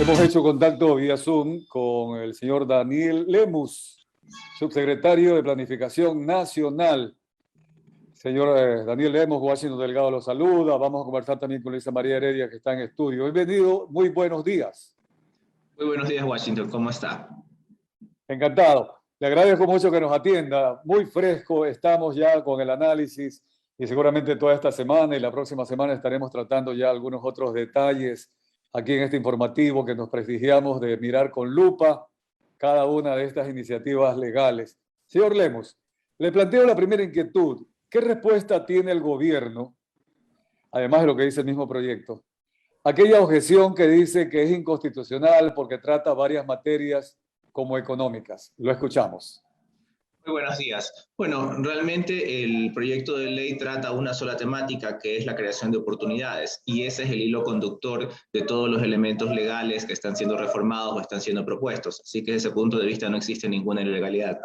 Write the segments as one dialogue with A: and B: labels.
A: Hemos hecho contacto vía Zoom con el señor Daniel Lemus, subsecretario de Planificación Nacional. Señor Daniel Lemus, Washington Delgado lo saluda. Vamos a conversar también con Luisa María Heredia, que está en estudio. Bienvenido, muy buenos días.
B: Muy buenos días, Washington. ¿Cómo está?
A: Encantado. Le agradezco mucho que nos atienda. Muy fresco, estamos ya con el análisis y seguramente toda esta semana y la próxima semana estaremos tratando ya algunos otros detalles aquí en este informativo que nos prestigiamos de mirar con lupa cada una de estas iniciativas legales. Señor Lemus, le planteo la primera inquietud. ¿Qué respuesta tiene el gobierno, además de lo que dice el mismo proyecto? Aquella objeción que dice que es inconstitucional porque trata varias materias como económicas. Lo escuchamos.
B: Muy buenos días. Bueno, realmente el proyecto de ley trata una sola temática, que es la creación de oportunidades, y ese es el hilo conductor de todos los elementos legales que están siendo reformados o están siendo propuestos. Así que desde ese punto de vista no existe ninguna ilegalidad.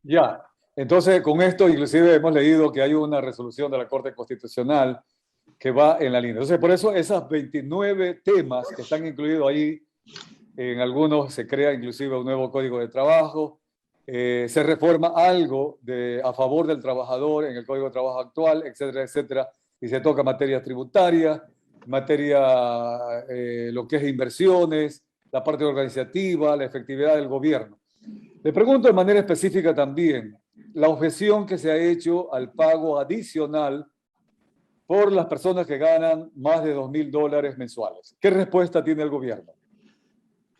A: Ya, entonces con esto inclusive hemos leído que hay una resolución de la Corte Constitucional que va en la línea. Entonces por eso esas 29 temas que están incluidos ahí, en algunos se crea inclusive un nuevo código de trabajo, se reforma algo a favor del trabajador en el Código de Trabajo actual, etcétera, etcétera, y se toca materia tributaria, materia, lo que es inversiones, la parte organizativa, la efectividad del gobierno. Le pregunto de manera específica también la objeción que se ha hecho al pago adicional por las personas que ganan más de $2,000 mensuales. ¿Qué respuesta tiene el gobierno?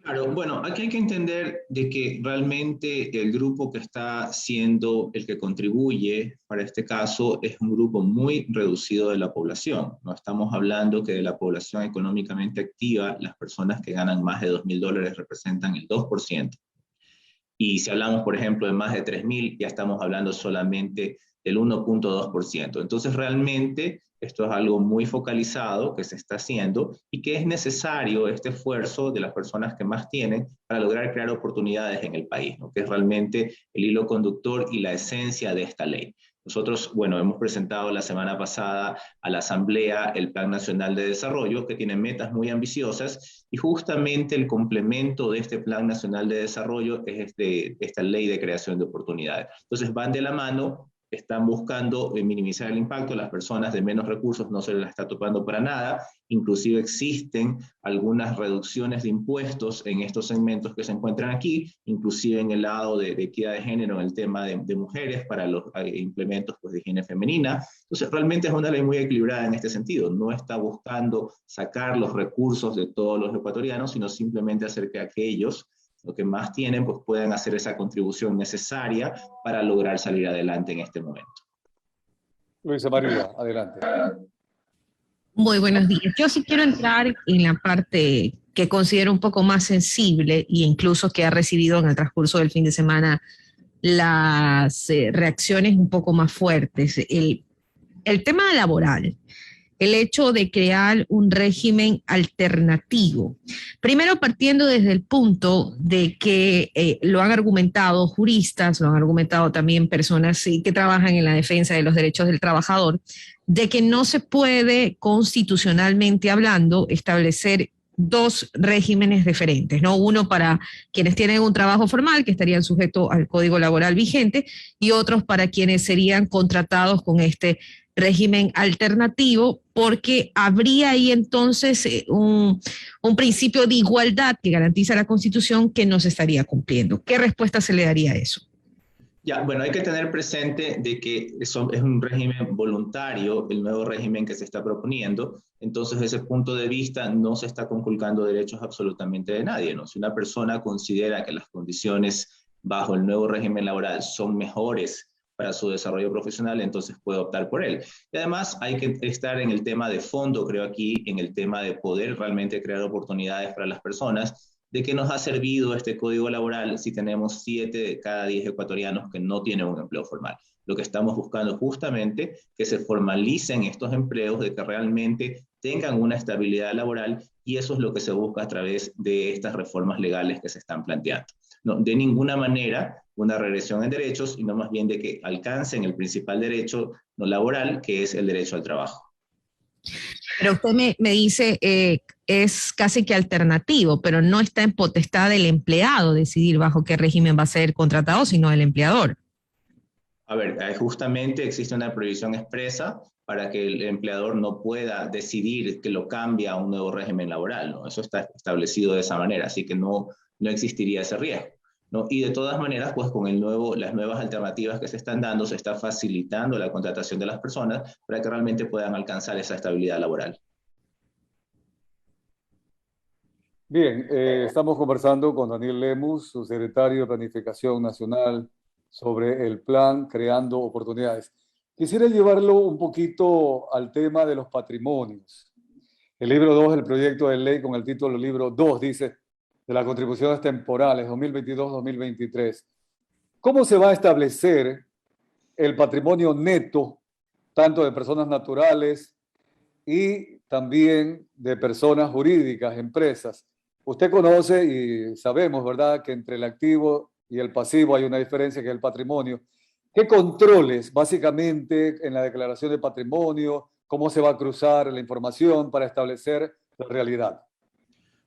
B: Claro, bueno, aquí hay que entender de que realmente el grupo que está siendo el que contribuye para este caso es un grupo muy reducido de la población. No estamos hablando que de la población económicamente activa, las personas que ganan más de $2,000 representan el 2%. Y si hablamos, por ejemplo, de más de 3,000, ya estamos hablando solamente del 1,2%. Entonces, realmente, esto es algo muy focalizado que se está haciendo y que es necesario este esfuerzo de las personas que más tienen para lograr crear oportunidades en el país, ¿no? Que es realmente el hilo conductor y la esencia de esta ley. Nosotros, bueno, hemos presentado la semana pasada a la Asamblea el Plan Nacional de Desarrollo, que tiene metas muy ambiciosas, y justamente el complemento de este Plan Nacional de Desarrollo es esta ley de creación de oportunidades. Entonces van de la mano, están buscando minimizar el impacto, las personas de menos recursos no se les está topando para nada, inclusive existen algunas reducciones de impuestos en estos segmentos que se encuentran aquí, inclusive en el lado de equidad de género, en el tema de mujeres para los implementos pues, de higiene femenina. Entonces realmente es una ley muy equilibrada en este sentido, no está buscando sacar los recursos de todos los ecuatorianos, sino simplemente hacer que aquellos lo que más tienen, pues puedan hacer esa contribución necesaria para lograr salir adelante en este momento.
A: Luisa María, adelante.
C: Muy buenos días. Yo sí quiero entrar en la parte que considero un poco más sensible e incluso que ha recibido en el transcurso del fin de semana las reacciones un poco más fuertes. El tema laboral. El hecho de crear un régimen alternativo. Primero partiendo desde el punto de que lo han argumentado juristas, lo han argumentado también personas que trabajan en la defensa de los derechos del trabajador, de que no se puede constitucionalmente hablando establecer dos regímenes diferentes, ¿no? Uno para quienes tienen un trabajo formal, que estarían sujetos al Código Laboral vigente, y otros para quienes serían contratados con este régimen alternativo, porque habría ahí entonces un principio de igualdad que garantiza la Constitución que no se estaría cumpliendo. ¿Qué respuesta se le daría a eso?
B: Ya, bueno, hay que tener presente de que eso es un régimen voluntario, el nuevo régimen que se está proponiendo. Entonces, desde ese punto de vista, no se está conculcando derechos absolutamente de nadie, ¿no? Si una persona considera que las condiciones bajo el nuevo régimen laboral son mejores para su desarrollo profesional, entonces puede optar por él. Y además hay que estar en el tema de fondo, creo aquí, en el tema de poder realmente crear oportunidades para las personas, de qué nos ha servido este código laboral si tenemos 7 de cada 10 ecuatorianos que no tienen un empleo formal. Lo que estamos buscando justamente que se formalicen estos empleos, de que realmente tengan una estabilidad laboral, y eso es lo que se busca a través de estas reformas legales que se están planteando. No, de ninguna manera una regresión en derechos, sino más bien de que alcancen el principal derecho no laboral, que es el derecho al trabajo.
C: Pero usted me dice, es casi que alternativo, pero no está en potestad del empleado decidir bajo qué régimen va a ser contratado, sino del empleador.
B: A ver, justamente existe una prohibición expresa para que el empleador no pueda decidir que lo cambie a un nuevo régimen laboral, ¿no? Eso está establecido de esa manera, así que no existiría ese riesgo, ¿no? Y de todas maneras, pues con las nuevas alternativas que se están dando, se está facilitando la contratación de las personas para que realmente puedan alcanzar esa estabilidad laboral.
A: Bien, estamos conversando con Daniel Lemus, su secretario de Planificación Nacional, sobre el plan Creando Oportunidades. Quisiera llevarlo un poquito al tema de los patrimonios. El libro 2 del proyecto de ley con el título libro 2 dice de las contribuciones temporales 2022-2023. ¿Cómo se va a establecer el patrimonio neto, tanto de personas naturales y también de personas jurídicas, empresas? Usted conoce y sabemos, ¿verdad?, que entre el activo y el pasivo hay una diferencia, que es el patrimonio. ¿Qué controles, básicamente, en la declaración de patrimonio? ¿Cómo se va a cruzar la información para establecer la realidad?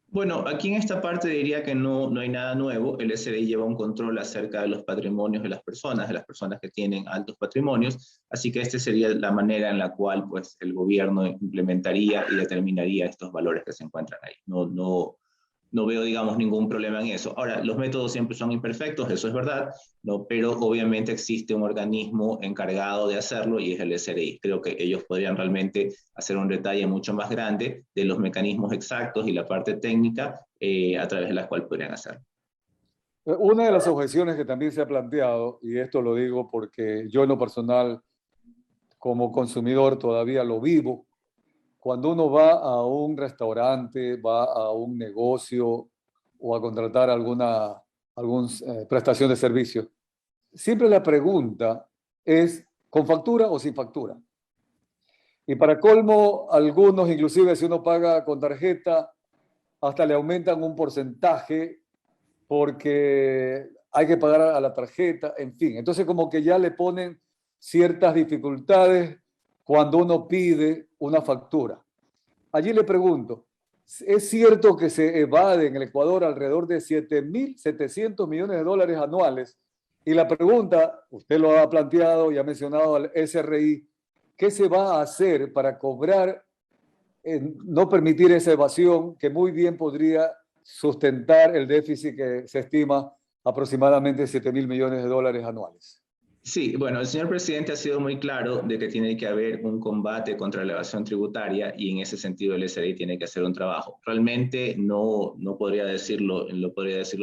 B: Bueno, aquí en esta parte diría que no hay nada nuevo. El SRI lleva un control acerca de los patrimonios de las personas que tienen altos patrimonios, así que esta sería la manera en la cual pues, el gobierno implementaría y determinaría estos valores que se encuentran ahí. No veo, digamos, ningún problema en eso. Ahora, los métodos siempre son imperfectos, eso es verdad, ¿no? Pero obviamente existe un organismo encargado de hacerlo y es el SRI. Creo que ellos podrían realmente hacer un detalle mucho más grande de los mecanismos exactos y la parte técnica a través de la cual podrían hacerlo.
A: Una de las objeciones que también se ha planteado, y esto lo digo porque yo en lo personal, como consumidor, todavía lo vivo. Cuando uno va a un restaurante, va a un negocio o a contratar alguna prestación de servicio, siempre la pregunta es ¿con factura o sin factura? Y para colmo, algunos, inclusive si uno paga con tarjeta, hasta le aumentan un porcentaje porque hay que pagar a la tarjeta, en fin. Entonces como que ya le ponen ciertas dificultades cuando uno pide una factura. Allí le pregunto, ¿es cierto que se evade en el Ecuador alrededor de 7.700 millones de dólares anuales? Y la pregunta, usted lo ha planteado y ha mencionado al SRI, ¿qué se va a hacer para cobrar, no permitir esa evasión que muy bien podría sustentar el déficit que se estima aproximadamente 7.000 millones de dólares anuales?
B: Sí, bueno, el señor presidente ha sido muy claro de que tiene que haber un combate contra la evasión tributaria y en ese sentido el SRI tiene que hacer un trabajo. Realmente no podría decirlo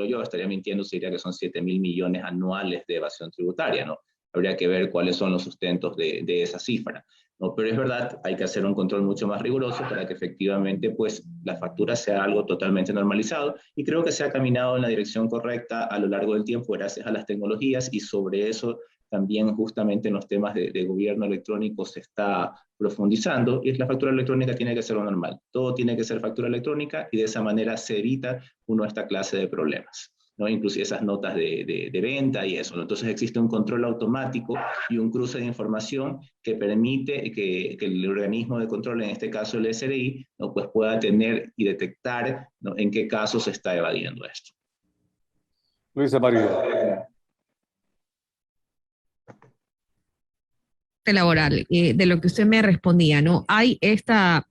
B: yo, estaría mintiendo si diría que son 7.000 millones anuales de evasión tributaria, ¿no? Habría que ver cuáles son los sustentos de esa cifra, ¿no? Pero es verdad, hay que hacer un control mucho más riguroso para que efectivamente pues, la factura sea algo totalmente normalizado y creo que se ha caminado en la dirección correcta a lo largo del tiempo gracias a las tecnologías y sobre eso también justamente en los temas de gobierno electrónico se está profundizando y la factura electrónica tiene que ser lo normal. Todo tiene que ser factura electrónica y de esa manera se evita esta clase de problemas, ¿no? Inclusive esas notas de venta y eso, ¿no? Entonces existe un control automático y un cruce de información que permite que el organismo de control, en este caso el SRI, ¿no? Pues pueda tener y detectar, ¿no? En qué casos se está evadiendo esto.
A: Luisa María.
C: Laboral, de lo que usted me respondía, ¿no? Hay esta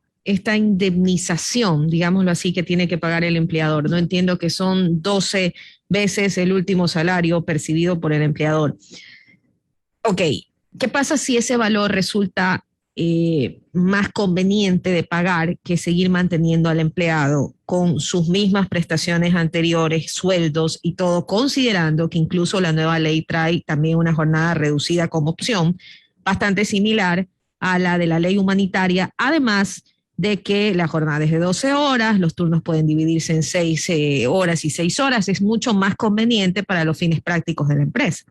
C: indemnización, digámoslo así, que tiene que pagar el empleador. No entiendo que son 12 veces el último salario percibido por el empleador. Ok, ¿qué pasa si ese valor resulta más conveniente de pagar que seguir manteniendo al empleado con sus mismas prestaciones anteriores, sueldos y todo, considerando que incluso la nueva ley trae también una jornada reducida como opción, bastante similar a la de la ley humanitaria, además de que la jornada es de 12 horas, los turnos pueden dividirse en 6 horas y 6 horas, es mucho más conveniente para los fines prácticos de la empresa.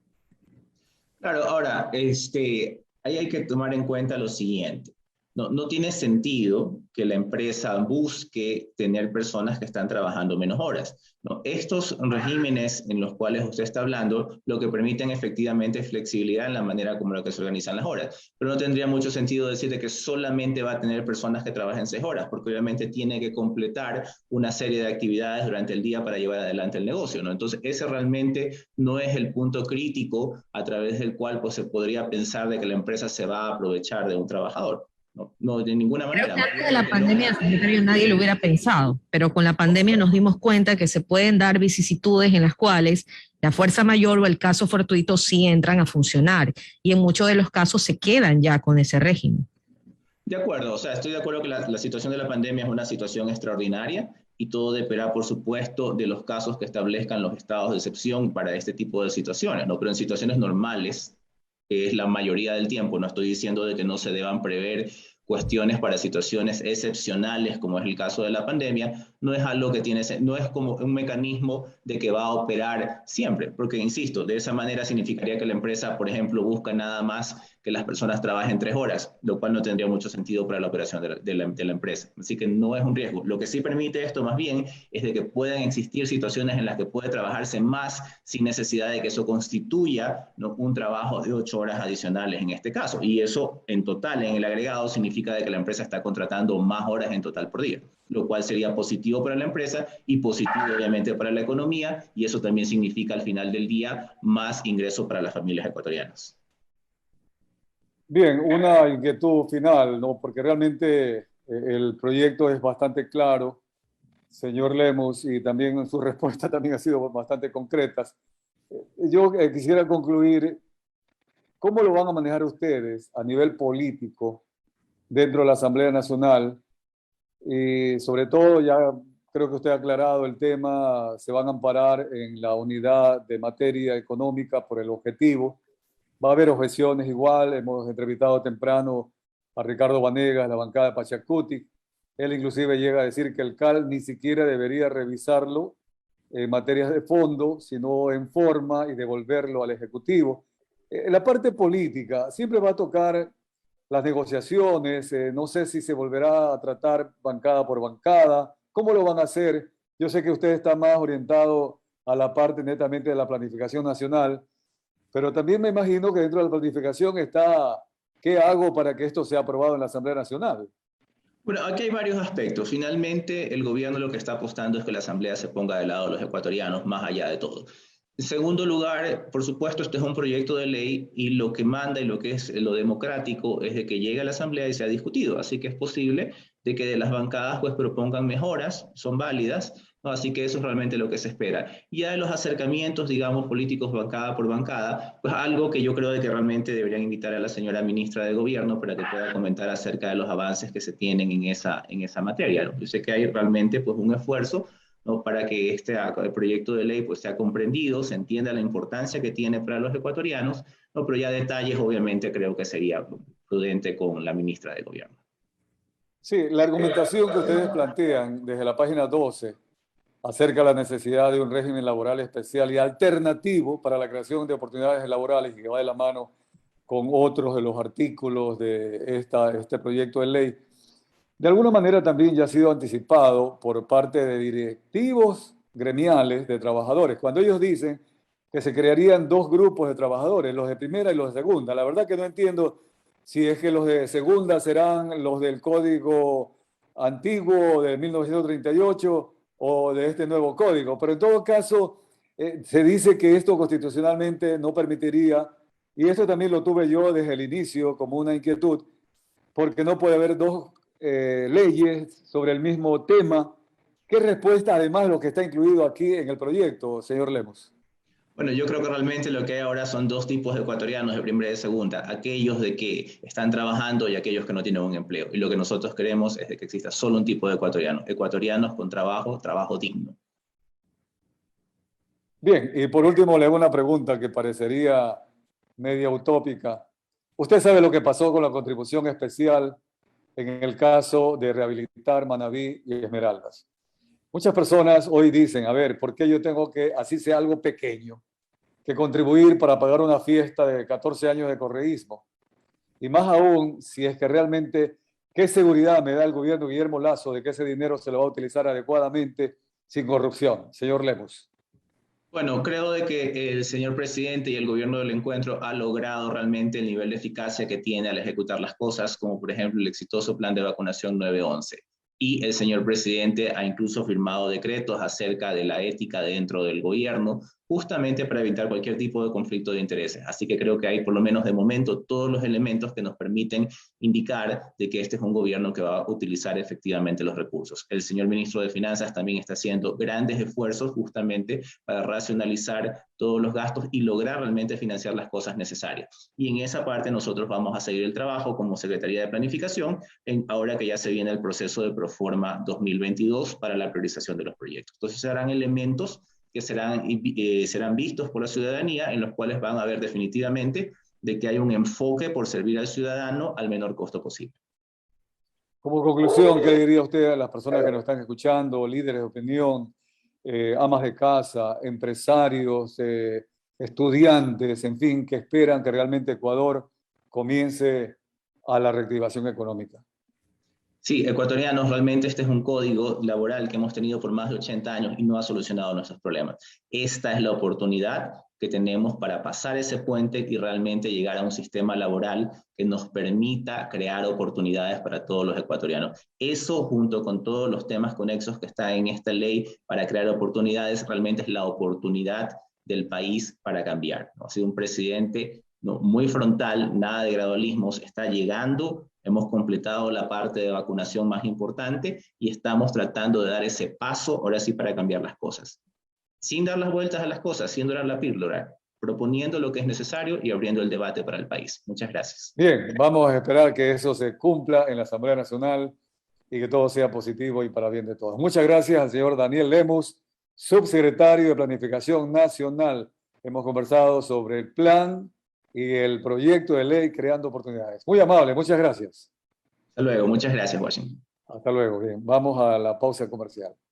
B: Claro, ahora, ahí hay que tomar en cuenta lo siguiente. No tiene sentido que la empresa busque tener personas que están trabajando menos horas, ¿no? Estos regímenes en los cuales usted está hablando, lo que permiten efectivamente es flexibilidad en la manera como lo que se organizan las horas. Pero no tendría mucho sentido decir de que solamente va a tener personas que trabajen 6 horas, porque obviamente tiene que completar una serie de actividades durante el día para llevar adelante el negocio, ¿no? Entonces, ese realmente no es el punto crítico a través del cual pues, se podría pensar de que la empresa se va a aprovechar de un trabajador. No, de ninguna
C: Creo
B: manera.
C: que antes de la pandemia, secretario, nadie lo hubiera pensado, pero con la pandemia nos dimos cuenta que se pueden dar vicisitudes en las cuales la fuerza mayor o el caso fortuito sí entran a funcionar y en muchos de los casos se quedan ya con ese régimen.
B: De acuerdo, o sea, estoy de acuerdo que la situación de la pandemia es una situación extraordinaria y todo dependerá, por supuesto, de los casos que establezcan los estados de excepción para este tipo de situaciones, ¿no? Pero en situaciones normales, que es la mayoría del tiempo, no estoy diciendo de que no se deban prever cuestiones para situaciones excepcionales, como es el caso de la pandemia, no es algo que tiene, no es como un mecanismo de que va a operar siempre, porque insisto, de esa manera significaría que la empresa, por ejemplo, busca nada más que las personas trabajen 3 horas, lo cual no tendría mucho sentido para la operación de la empresa. Así que no es un riesgo. Lo que sí permite esto más bien es de que puedan existir situaciones en las que puede trabajarse más sin necesidad de que eso constituya, ¿no?, un trabajo de 8 horas adicionales en este caso. Y eso en total, en el agregado, significa de que la empresa está contratando más horas en total por día, lo cual sería positivo para la empresa y positivo obviamente para la economía, y eso también significa al final del día más ingresos para las familias ecuatorianas.
A: Bien, una inquietud final, ¿no? Porque realmente el proyecto es bastante claro, señor Lemus, y también su respuesta también ha sido bastante concretas. Yo quisiera concluir, ¿cómo lo van a manejar ustedes a nivel político dentro de la Asamblea Nacional? Y sobre todo, ya creo que usted ha aclarado el tema, se van a amparar en la unidad de materia económica por el objetivo. Va a haber objeciones igual, hemos entrevistado temprano a Ricardo Vanegas de la bancada de Pachacuti. Él inclusive llega a decir que el CAL ni siquiera debería revisarlo en materias de fondo, sino en forma y devolverlo al Ejecutivo. La parte política siempre va a tocar las negociaciones, no sé si se volverá a tratar bancada por bancada, ¿cómo lo van a hacer? Yo sé que usted está más orientado a la parte netamente de la planificación nacional, pero también me imagino que dentro de la planificación está qué hago para que esto sea aprobado en la Asamblea Nacional.
B: Bueno, aquí hay varios aspectos. Finalmente, el gobierno lo que está apostando es que la Asamblea se ponga del lado de los ecuatorianos, más allá de todo. En segundo lugar, por supuesto, este es un proyecto de ley y lo que manda y lo que es lo democrático es de que llegue a la Asamblea y sea discutido. Así que es posible de que de las bancadas pues propongan mejoras, son válidas, ¿no? Así que eso es realmente lo que se espera. Y ya de los acercamientos, digamos, políticos bancada por bancada, pues algo que yo creo de que realmente deberían invitar a la señora ministra de Gobierno para que pueda comentar acerca de los avances que se tienen en esa materia, ¿no? Yo sé que hay realmente pues un esfuerzo, ¿no?, para que el proyecto de ley pues, sea comprendido, se entienda la importancia que tiene para los ecuatorianos, ¿no? Pero ya detalles obviamente creo que sería prudente con la ministra de Gobierno.
A: Sí, la argumentación que ustedes plantean desde la página 12 acerca de la necesidad de un régimen laboral especial y alternativo para la creación de oportunidades laborales y que va de la mano con otros de los artículos de este proyecto de ley, de alguna manera también ya ha sido anticipado por parte de directivos gremiales de trabajadores, cuando ellos dicen que se crearían 2 grupos de trabajadores, los de primera y los de segunda. La verdad que no entiendo si es que los de segunda serán los del código antiguo de 1938 o de este nuevo código, pero en todo caso se dice que esto constitucionalmente no permitiría, y esto también lo tuve yo desde el inicio como una inquietud, porque no puede haber 2 leyes sobre el mismo tema. ¿Qué respuesta, además de lo que está incluido aquí en el proyecto, señor Lemos?
B: Bueno, yo creo que realmente lo que hay ahora son 2 tipos de ecuatorianos de primera y de segunda, aquellos de que están trabajando y aquellos que no tienen un empleo. Y lo que nosotros queremos es de que exista solo un tipo de ecuatorianos, ecuatorianos con trabajo, trabajo digno.
A: Bien, y por último le hago una pregunta que parecería media utópica. ¿Usted sabe lo que pasó con la contribución especial en el caso de rehabilitar Manabí y Esmeraldas? Muchas personas hoy dicen, a ver, ¿por qué yo tengo que, así sea algo pequeño, que contribuir para pagar una fiesta de 14 años de correísmo? Y más aún, si es que realmente ¿Qué seguridad me da el gobierno Guillermo Lasso de que ese dinero se lo va a utilizar adecuadamente sin corrupción? Señor Lemus.
B: Bueno, creo de que el señor presidente y el gobierno del encuentro ha logrado realmente el nivel de eficacia que tiene al ejecutar las cosas, como por ejemplo el exitoso plan de vacunación 911. Y el señor presidente ha incluso firmado decretos acerca de la ética dentro del gobierno, justamente para evitar cualquier tipo de conflicto de intereses. Así que creo que hay, por lo menos de momento, todos los elementos que nos permiten indicar de que este es un gobierno que va a utilizar efectivamente los recursos. El señor ministro de Finanzas también está haciendo grandes esfuerzos justamente para racionalizar todos los gastos y lograr realmente financiar las cosas necesarias. Y en esa parte nosotros vamos a seguir el trabajo como Secretaría de Planificación, ahora que ya se viene el proceso de Proforma 2022 para la priorización de los proyectos. Entonces serán elementos que serán vistos por la ciudadanía, en los cuales van a ver definitivamente de que hay un enfoque por servir al ciudadano al menor costo posible.
A: Como conclusión, ¿qué diría usted a las personas que nos están escuchando, líderes de opinión, amas de casa, empresarios, estudiantes, en fin, que esperan que realmente Ecuador comience a la reactivación económica?
B: Sí, ecuatorianos, realmente este es un código laboral que hemos tenido por más de 80 años y no ha solucionado nuestros problemas. Esta es la oportunidad que tenemos para pasar ese puente y realmente llegar a un sistema laboral que nos permita crear oportunidades para todos los ecuatorianos. Eso, junto con todos los temas conexos que está en esta ley para crear oportunidades, realmente es la oportunidad del país para cambiar, ¿no? Ha sido un presidente, ¿no?, muy frontal, nada de gradualismos, está llegando. Hemos completado la parte de vacunación más importante y estamos tratando de dar ese paso, ahora sí, para cambiar las cosas. Sin dar las vueltas a las cosas, sin dorar la píldora, proponiendo lo que es necesario y abriendo el debate para el país. Muchas gracias.
A: Bien, vamos a esperar que eso se cumpla en la Asamblea Nacional y que todo sea positivo y para bien de todos. Muchas gracias al señor Daniel Lemus, subsecretario de Planificación Nacional. Hemos conversado sobre el plan y el proyecto de ley creando oportunidades. Muy amable, muchas gracias.
B: Hasta luego, muchas gracias, Washington.
A: Hasta luego, bien. Vamos a la pausa comercial.